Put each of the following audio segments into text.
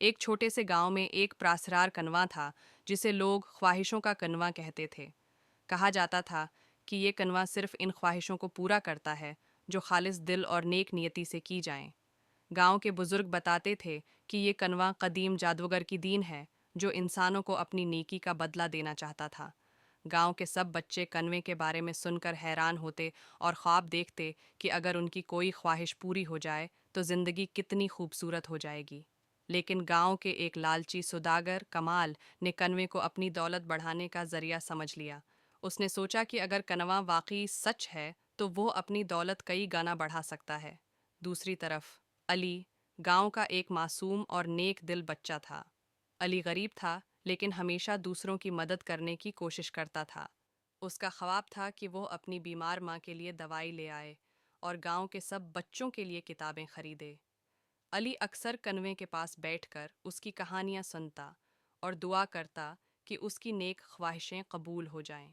ایک چھوٹے سے گاؤں میں ایک پراسرار کنواں تھا جسے لوگ خواہشوں کا کنواں کہتے تھے۔ کہا جاتا تھا کہ یہ کنواں صرف ان خواہشوں کو پورا کرتا ہے جو خالص دل اور نیک نیتی سے کی جائیں۔ گاؤں کے بزرگ بتاتے تھے کہ یہ کنواں قدیم جادوگر کی دین ہے جو انسانوں کو اپنی نیکی کا بدلہ دینا چاہتا تھا۔ گاؤں کے سب بچے کنویں کے بارے میں سن کر حیران ہوتے اور خواب دیکھتے کہ اگر ان کی کوئی خواہش پوری ہو جائے تو زندگی کتنی خوبصورت ہو جائے گی۔ لیکن گاؤں کے ایک لالچی سوداگر کمال نے کنویں کو اپنی دولت بڑھانے کا ذریعہ سمجھ لیا۔ اس نے سوچا کہ اگر کنواں واقعی سچ ہے تو وہ اپنی دولت کئی گنا بڑھا سکتا ہے۔ دوسری طرف علی گاؤں کا ایک معصوم اور نیک دل بچہ تھا۔ علی غریب تھا لیکن ہمیشہ دوسروں کی مدد کرنے کی کوشش کرتا تھا۔ اس کا خواب تھا کہ وہ اپنی بیمار ماں کے لیے دوائی لے آئے اور گاؤں کے سب بچوں کے لیے کتابیں خریدے۔ علی اکثر کنویں کے پاس بیٹھ کر اس کی کہانیاں سنتا اور دعا کرتا کہ اس کی نیک خواہشیں قبول ہو جائیں۔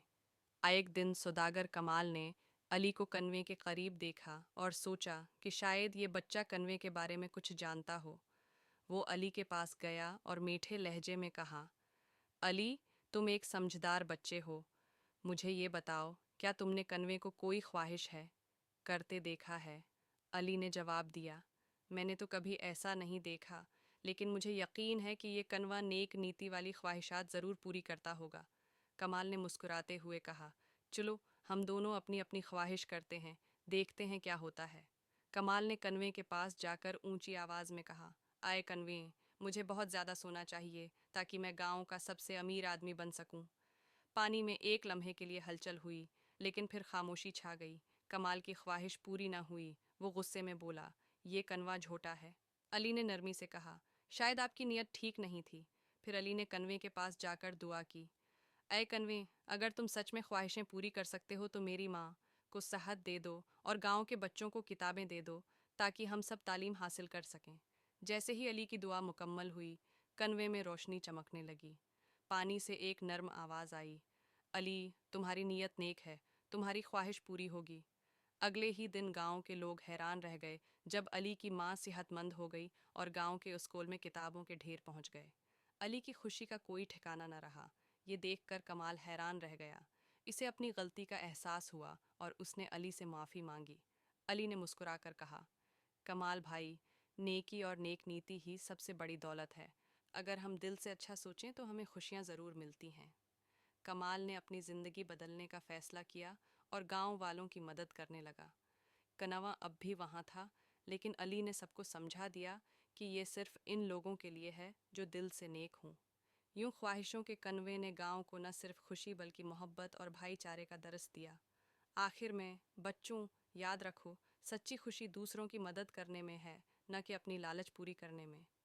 ایک دن سوداگر کمال نے علی کو کنویں کے قریب دیکھا اور سوچا کہ شاید یہ بچہ کنویں کے بارے میں کچھ جانتا ہو۔ وہ علی کے پاس گیا اور میٹھے لہجے میں کہا، علی، تم ایک سمجھدار بچے ہو، مجھے یہ بتاؤ، کیا تم نے کنویں کو کوئی خواہش ہے کرتے دیکھا ہے؟ علی نے جواب دیا، میں نے تو کبھی ایسا نہیں دیکھا، لیکن مجھے یقین ہے کہ یہ کنواں نیک نیتی والی خواہشات ضرور پوری کرتا ہوگا۔ کمال نے مسکراتے ہوئے کہا، چلو ہم دونوں اپنی اپنی خواہش کرتے ہیں، دیکھتے ہیں کیا ہوتا ہے۔ کمال نے کنویں کے پاس جا کر اونچی آواز میں کہا، آئے کنویں، مجھے بہت زیادہ سونا چاہیے تاکہ میں گاؤں کا سب سے امیر آدمی بن سکوں۔ پانی میں ایک لمحے کے لیے ہلچل ہوئی، لیکن پھر خاموشی چھا گئی۔ کمال کی خواہش پوری نہ ہوئی۔ وہ غصے میں بولا، یہ کنواں جھوٹا ہے۔ علی نے نرمی سے کہا، شاید آپ کی نیت ٹھیک نہیں تھی۔ پھر علی نے کنویں کے پاس جا کر دعا کی، اے کنویں، اگر تم سچ میں خواہشیں پوری کر سکتے ہو تو میری ماں کو صحت دے دو اور گاؤں کے بچوں کو کتابیں دے دو تاکہ ہم سب تعلیم حاصل کر سکیں۔ جیسے ہی علی کی دعا مکمل ہوئی، کنویں میں روشنی چمکنے لگی۔ پانی سے ایک نرم آواز آئی، علی، تمہاری نیت نیک ہے، تمہاری خواہش پوری ہوگی۔ اگلے ہی دن گاؤں کے لوگ حیران رہ گئے جب علی کی ماں صحت مند ہو گئی اور گاؤں کے اسکول میں کتابوں کے ڈھیر پہنچ گئے۔ علی کی خوشی کا کوئی ٹھکانہ نہ رہا۔ یہ دیکھ کر کمال حیران رہ گیا۔ اسے اپنی غلطی کا احساس ہوا اور اس نے علی سے معافی مانگی۔ علی نے مسکرا کر کہا، کمال بھائی، نیکی اور نیک نیتی ہی سب سے بڑی دولت ہے۔ اگر ہم دل سے اچھا سوچیں تو ہمیں خوشیاں ضرور ملتی ہیں۔ کمال نے اپنی زندگی بدلنے کا فیصلہ کیا اور گاؤں والوں کی مدد کرنے لگا۔ کنواں اب بھی وہاں تھا، لیکن علی نے سب کو سمجھا دیا کہ یہ صرف ان لوگوں کے لیے ہے جو دل سے نیک ہوں۔ یوں خواہشوں کے کنویں نے گاؤں کو نہ صرف خوشی بلکہ محبت اور بھائی چارے کا درس دیا۔ آخر میں بچوں، یاد رکھو، سچی خوشی دوسروں کی مدد کرنے میں ہے، نہ کہ اپنی لالچ پوری کرنے میں۔